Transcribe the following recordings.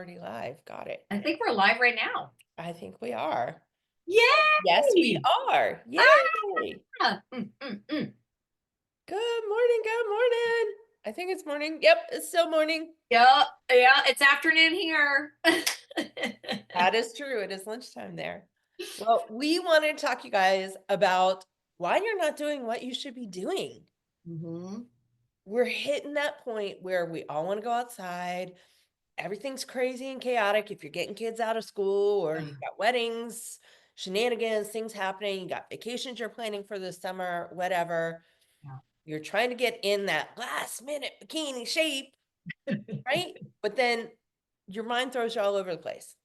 Already live. Got it. I think we're live right now. I think we are. Yes, we Yay! are. Ah! Yay. Mm, mm, mm. Good morning. Good morning. I think it's morning. Yep, it's still morning. Yeah, yeah, it's afternoon here. That is true. It is lunchtime there. Well, we wanted to talk you guys about why you're not doing what you should be doing. Mhm. We're hitting that point where we all want to go outside. Everything's crazy and chaotic. If you're getting kids out of school or you've Ugh, got weddings, shenanigans, things happening, you got vacations you're planning for the summer, whatever. yeah. You're trying to get in that last minute bikini shape, right? But then your mind throws you all over the place.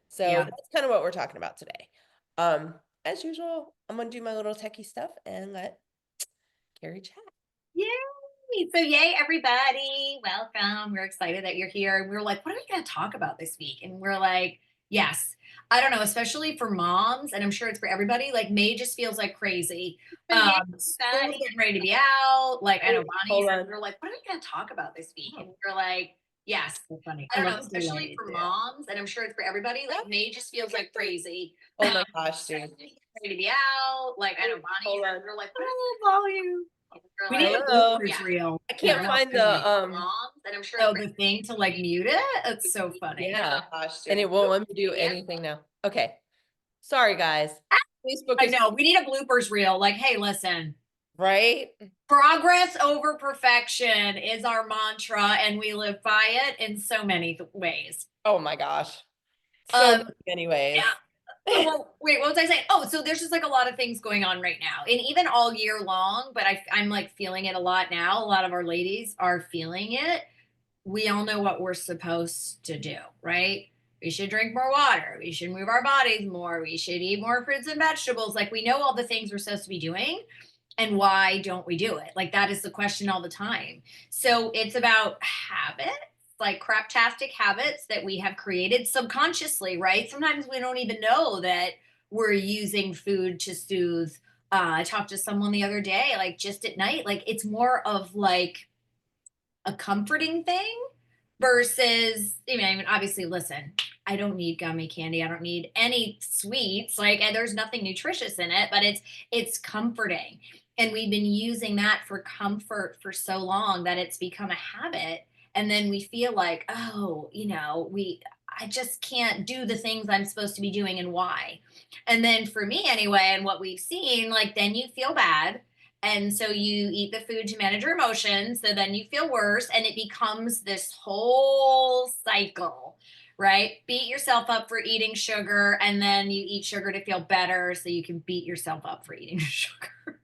So Yeah. that's kind of what we're talking about today. Um, as usual, I'm gonna do my little techie stuff and let Carrie chat. Yay! So yay, everybody. Welcome. We're excited that you're here. And we're like, what are we gonna talk about this week? And we're like, yes. I don't know, especially for moms, and I'm sure it's for everybody. Like May just feels like crazy. So yeah, School's getting ready to be out. Like I know Bonnie's, hold and on. we're like, what are we gonna talk about this week? And we're like, yes. So funny. I I don't love know, the blue especially lemonade for too. moms, and I'm sure it's for everybody. Like Yep. May just feels like crazy. Oh my gosh, dude. Ready to be out. Like I know Bonnie's, Hold on. and we're like, Oh, volume. we're We like, need a Hello. bloopers yeah. reel. I Yeah, can't that's find funny. the Moms, and I'm sure Oh, the thing to like mute it? It's so funny. yeah, and it won't let me do anything now. Okay. Sorry, guys. Facebook I is know. We need a bloopers reel. Like, hey, listen, right. progress over perfection is our mantra, and we live by it in so many ways. Oh my gosh. So Um, many ways. yeah. Well, wait, what was I saying? Oh, so there's just like a lot of things going on right now, and even all year long. But I'm like feeling it a lot now. A lot of our ladies are feeling it. We all know what we're supposed to do, right? We should drink more water. We should move our bodies more. We should eat more fruits and vegetables. Like we know all the things we're supposed to be doing. And why don't we do it? Like that is the question all the time. So it's about habits, like craptastic habits that we have created subconsciously, right? Sometimes we don't even know that we're using food to soothe. I talked to someone the other day, like just at night, like it's more of like a comforting thing versus, I mean, obviously, listen, I don't need gummy candy. I don't need any sweets. Like, and there's nothing nutritious in it, but it's comforting. And we've been using that for comfort for so long that it's become a habit. And then we feel like, oh, I just can't do the things I'm supposed to be doing and why. And then for me anyway, and what we've seen, like then you feel bad and so you eat the food to manage your emotions. So then you feel worse, and it becomes this whole cycle, right? Beat yourself up for eating sugar, and then you eat sugar to feel better. So you can beat yourself up for eating sugar.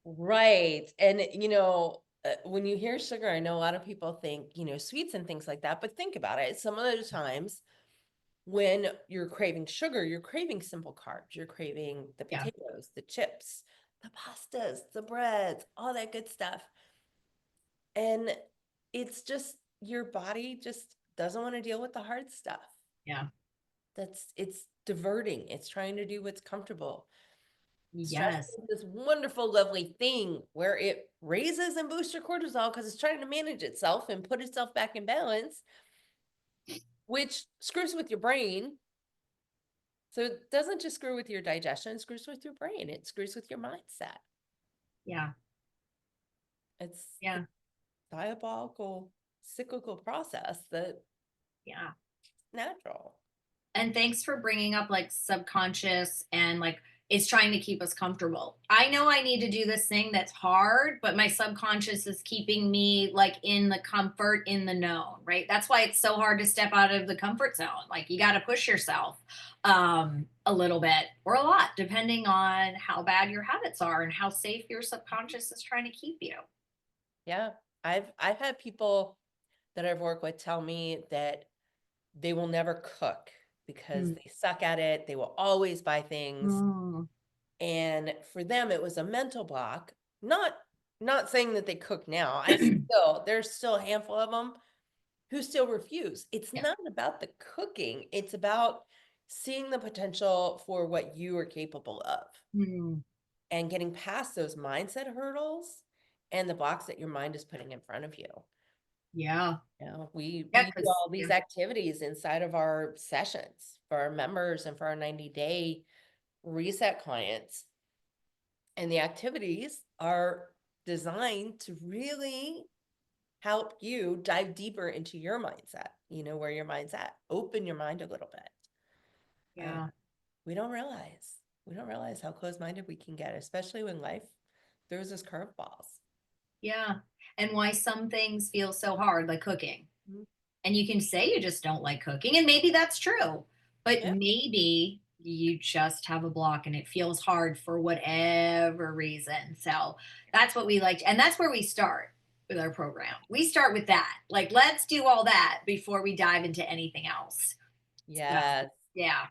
Right. And, when you hear sugar, I know a lot of people think, sweets and things like that, but think about it. Some of those times when you're craving sugar, you're craving simple carbs, you're craving the Yeah. potatoes, the chips, the pastas, the breads, all that good stuff. And it's just your body just doesn't want to deal with the hard stuff. Yeah. It's diverting. It's trying to do what's comfortable. Stress Yes. is this wonderful, lovely thing where it raises and boosts your cortisol because it's trying to manage itself and put itself back in balance, which screws with your brain. So it doesn't just screw with your digestion, it screws with your brain. It screws with your mindset. Yeah. It's Yeah. a diabolical, cyclical process that's Yeah. natural. And thanks for bringing up like subconscious and like it's trying to keep us comfortable. I know I need to do this thing that's hard, but my subconscious is keeping me like in the comfort, in the known, right? That's why it's so hard to step out of the comfort zone. Like you got to push yourself a little bit or a lot, depending on how bad your habits are and how safe your subconscious is trying to keep you. Yeah. I've had people that I've worked with tell me that they will never cook because Mm. they suck at it. They will always buy things. Mm. And for them, it was a mental block. Not saying that they cook now. There's still a handful of them who still refuse. It's Yeah. not about the cooking. It's about seeing the potential for what you are capable of Mm. and getting past those mindset hurdles and the blocks that your mind is putting in front of you. Yeah. You know, we Yeah, do because all these activities inside of our sessions for our members and for our 90-day reset clients. And the activities are designed to really help you dive deeper into your mindset, where your mind's at, open your mind a little bit. Uh, yeah. we don't realize how close-minded we can get, especially when life throws us curveballs. Yeah. And why some things feel so hard, like cooking. Mhm. And you can say you just don't like cooking, and maybe that's true, but Yeah. maybe you just have a block and it feels hard for whatever reason. So that's what we like. And that's where we start with our program. We start with that. Like, let's do all that before we dive into anything else. So, Yes. yeah.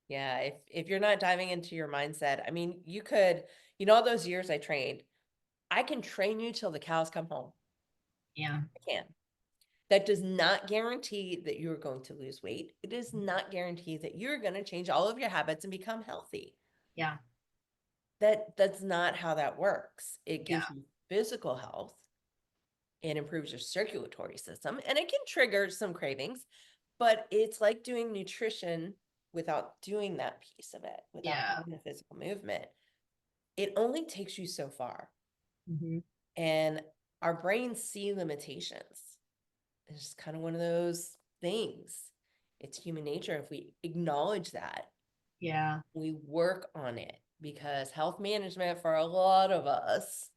Yeah. If you're not diving into your mindset, I mean, you could, all those years I trained, I can train you till the cows come home. Yeah. I can. That does not guarantee that you're going to lose weight. It does not guarantee that you're going to change all of your habits and become healthy. Yeah. That's not how that works. It Yeah. gives you physical health. It improves your circulatory system, and it can trigger some cravings, but it's like doing nutrition without doing that piece of it, without Yeah. having the physical movement. It only takes you so far, Hmm. and our brains see limitations. It's just kind of one of those things. It's human nature. If we acknowledge that, Yeah. we work on it, because health management for a lot of us,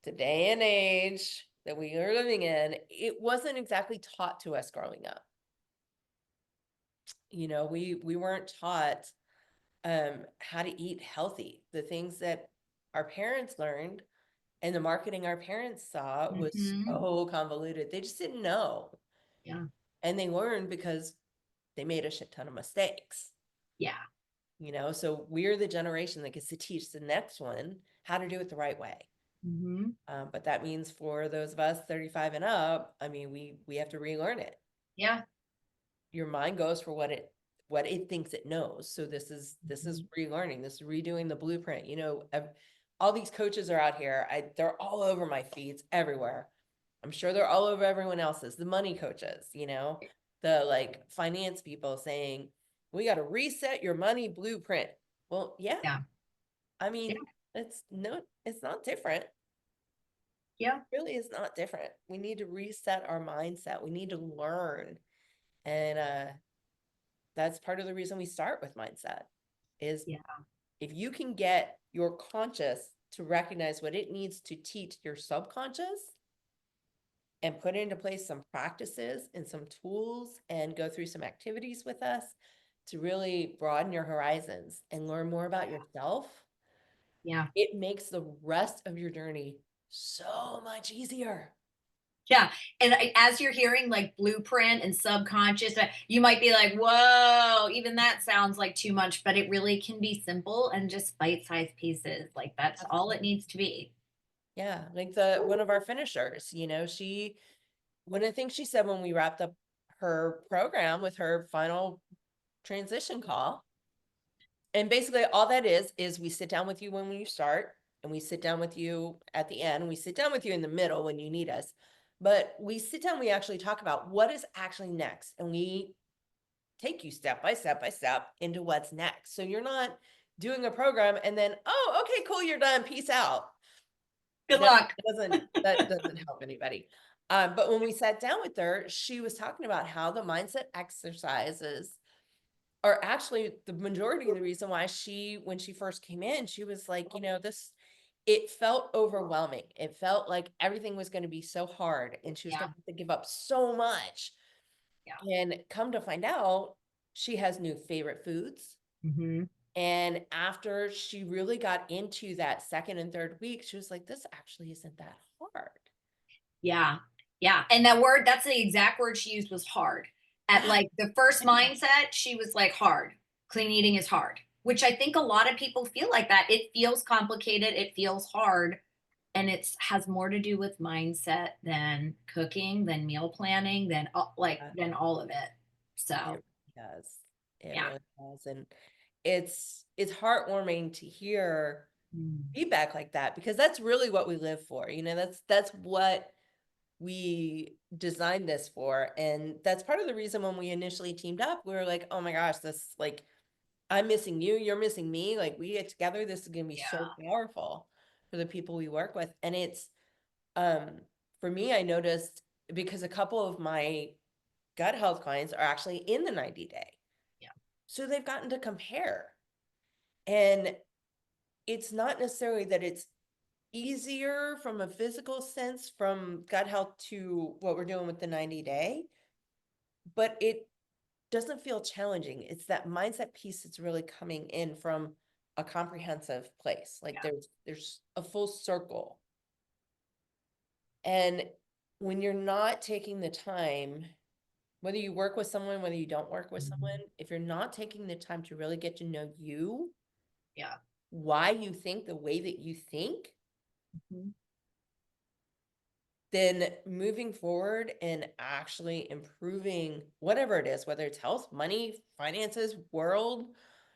today and age that we are living in, it wasn't exactly taught to us growing up. We weren't taught how to eat healthy. The things that our parents learned and the marketing our parents saw was Hmm. so convoluted. They just didn't know. Yeah. And they learned because they made a shit ton of mistakes. Yeah. So we're the generation that gets to teach the next one how to do it the right way. Hmm. But that means for those of us 35 and up, I mean, we have to relearn it. Yeah. Your mind goes for what it thinks it knows. So this is Mhm. relearning, this is redoing the blueprint. All these coaches are out here. They're all over my feeds everywhere. I'm sure they're all over everyone else's. The money coaches, the like finance people saying, we got to reset your money blueprint. Well, yeah. Yeah. I Yeah. mean, it's not different. Yeah. Really is not different. We need to reset our mindset. We need to learn. And that's part of the reason we start with mindset is Yeah. if you can get your conscious to recognize what it needs to teach your subconscious and put into place some practices and some tools and go through some activities with us to really broaden your horizons and learn more about yourself, Yeah. it makes the rest of your journey so much easier. Yeah. And as you're hearing like blueprint and subconscious, you might be like, whoa, even that sounds like too much, but it really can be simple and just bite-sized pieces. Like that's all it needs to be. Yeah, like the one of our finishers, one of the things she said when we wrapped up her program with her final transition call, and basically all that is we sit down with you when you start, and we sit down with you at the end, and we sit down with you in the middle when you need us. But we sit down, we actually talk about what is actually next, and we take you step by step by step into what's next. So you're not doing a program and then, oh, okay, cool, you're done, peace out. Good That luck. that doesn't help anybody. But when we sat down with her, she was talking about how the mindset exercises are actually the majority of the reason why when she first came in, she was like, it felt overwhelming. It felt like everything was going to be so hard and she was Yeah. going to have to give up so much. Yeah. And come to find out, she has new favorite foods. Hmm. And after she really got into that second and third week, she was like, this actually isn't that hard. Yeah. Yeah. And that word, that's the exact word she used was hard. At Yeah. like the first mindset, she was like hard. Clean eating is hard, which I think a lot of people feel like that. It feels complicated. It feels hard. And it's has more to do with mindset than cooking, than meal planning, than than all of it. So It does. It yeah. really does. And it's heartwarming to hear Mm. feedback like that, because that's really what we live for. That's what we designed this for. And that's part of the reason when we initially teamed up, we were like, oh my gosh, this like, I'm missing you, you're missing me. Like we get together, this is gonna be so powerful for the people we work with. And it's for me, I noticed because a couple of my gut health clients are actually in the 90-day. Yeah. So they've gotten to compare. And it's not necessarily that it's easier from a physical sense from gut health to what we're doing with the 90-day, but it doesn't feel challenging. It's that mindset piece that's really coming in from a comprehensive place. Like there's a full circle. And when you're not taking the time, whether you work with someone, whether you don't work with someone, if you're not taking the time to really get to know you, why you think the way that you think, then moving forward and actually improving whatever it is, whether it's health, money, finances, world,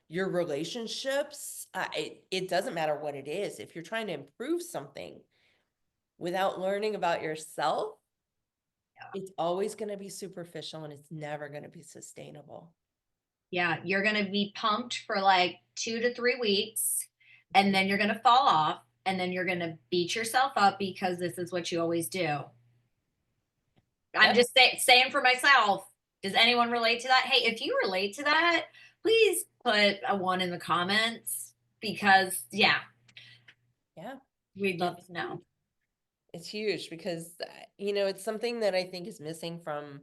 your relationships, it doesn't matter what it is. If you're trying to improve something without learning about yourself, it's always going to be superficial and it's never going to be sustainable. Yeah, you're going to be pumped for like 2 to 3 weeks, and then you're going to fall off, and then you're going to beat yourself up because this is what you always do. I'm just saying for myself. Does anyone relate to that? Hey, if you relate to that, please put a 1 in the comments because we'd love to know. It's huge because, you know, it's something that I think is missing from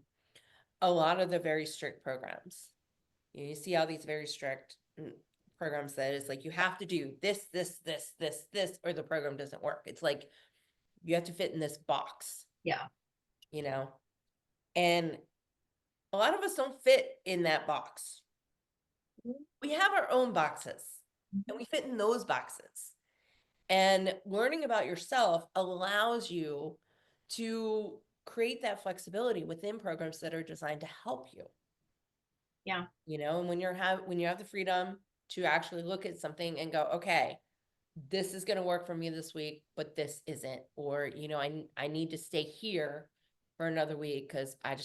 a lot of the very strict programs. You see all these very strict programs that it's like, you have to do this, or the program doesn't work. It's like, you have to fit in this box. Yeah. You know, and a lot of us don't fit in that box. We have our own boxes and we fit in those boxes. And learning about yourself allows you to create that flexibility within programs that are designed to help you. Yeah. You know, and when you have the freedom to actually look at something and go, okay, this is going to work for me this week, but this isn't, or, you know, I need to stay here for another week because I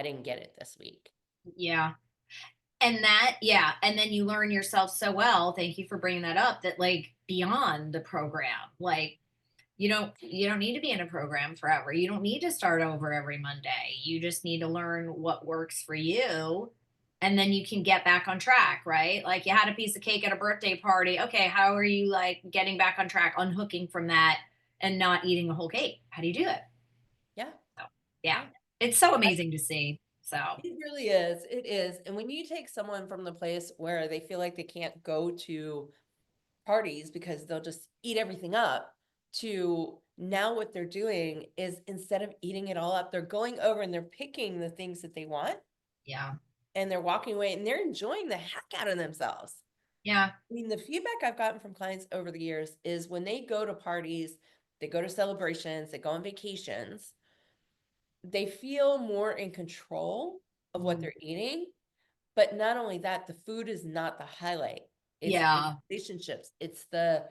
didn't get it this week. Yeah. And and then you learn yourself so well. Thank you for bringing that up. That like beyond the program, like you don't need to be in a program forever. You don't need to start over every Monday. You just need to learn what works for you, and then you can get back on track, right? Like you had a piece of cake at a birthday party. Okay, how are you like getting back on track, unhooking from that and not eating a whole cake? How do you do it? Yeah. So, yeah. It's so amazing to see. So It really is. It is. And when you take someone from the place where they feel like they can't go to parties because they'll just eat everything up, to now what they're doing is instead of eating it all up, they're going over and they're picking the things that they want. Yeah. And they're walking away and they're enjoying the heck out of themselves. Yeah. I mean, the feedback I've gotten from clients over the years is when they go to parties, they go to celebrations, they go on vacations, they feel more in control of what they're eating. But not only that, the food is not the highlight. It's the relationships. It's the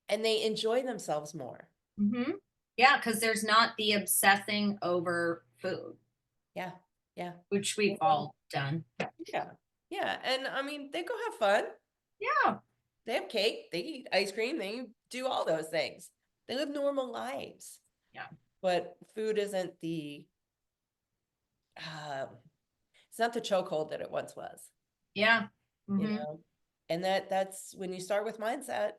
and they enjoy themselves more. Mm-hmm. Yeah, because there's not the obsessing over food. Yeah. Yeah. Which we've all done. Yeah. Yeah. And I mean, they go have fun. Yeah. They have cake, they eat ice cream, they do all those things. They live normal lives. Yeah. But food isn't the it's not the chokehold that it once was. Yeah. You know, and that's when you start with mindset,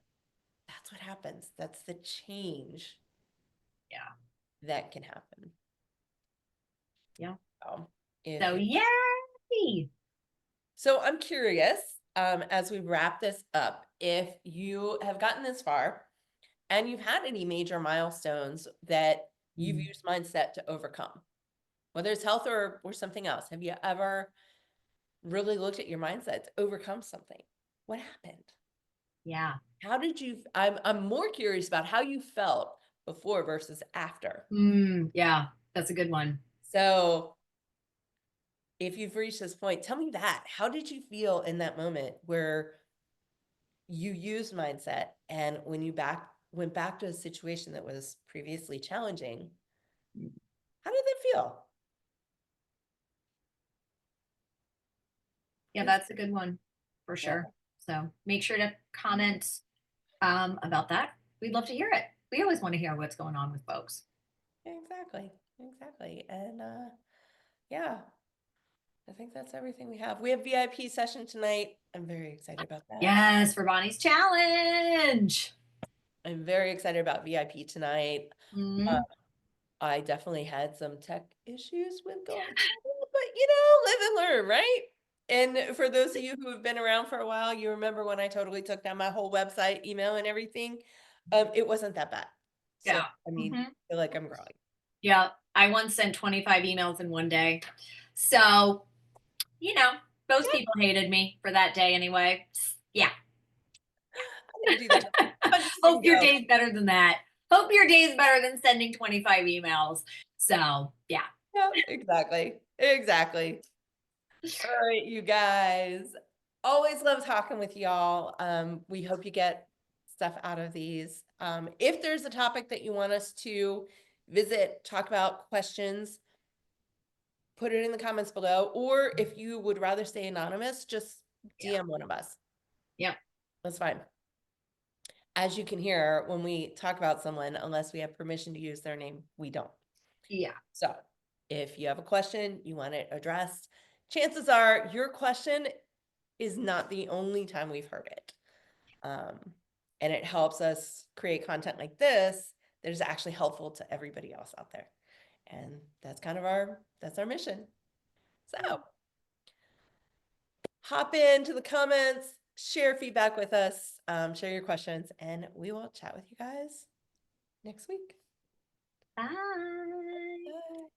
that's what happens. That's the change. Yeah. That can happen. Yeah. So yay! So I'm curious, as we wrap this up, if you have gotten this far and you've had any major milestones that you've used mindset to overcome, whether it's health or something else, have you ever really looked at your mindset to overcome something? What happened? Yeah. How did you, I'm more curious about how you felt before versus after. Yeah, that's a good one. So if you've reached this point, tell me that. How did you feel in that moment where you used mindset and when you went back to a situation that was previously challenging, how did that feel? Yeah, that's a good one for sure. So make sure to comment about that. We'd love to hear it. We always want to hear what's going on with folks. Exactly. Exactly. And yeah, I think that's everything we have. We have VIP session tonight. I'm very excited about that. Yes, for Bonnie's challenge. I'm very excited about VIP tonight. Mhm. I definitely had some tech issues with going, but you know, live and learn, right? And for those of you who have been around for a while, you remember when I totally took down my whole website, email, and everything. It wasn't that bad. So Yeah. I mean, I feel like I'm growing. Yeah. I once sent 25 emails in one day. So, you know, most people hated me for that day anyway. Yeah. I didn't do that. I just Hope didn't your go. day's better than that. Hope your day's better than sending 25 emails. So, yeah. Yeah, exactly. Exactly. All right, you guys. Always love talking with y'all. We hope you get stuff out of these. If there's a topic that you want us to visit, talk about, questions, put it in the comments below. Or if you would rather stay anonymous, just DM one of us. Yep. That's fine. As you can hear, when we talk about someone, unless we have permission to use their name, we don't. Yeah. So if you have a question, you want it addressed, chances are your question is not the only time we've heard it. And it helps us create content like this that is actually helpful to everybody else out there. And that's kind of that's our mission. So hop into the comments, share feedback with us, share your questions, and we will chat with you guys next week. Bye. Bye.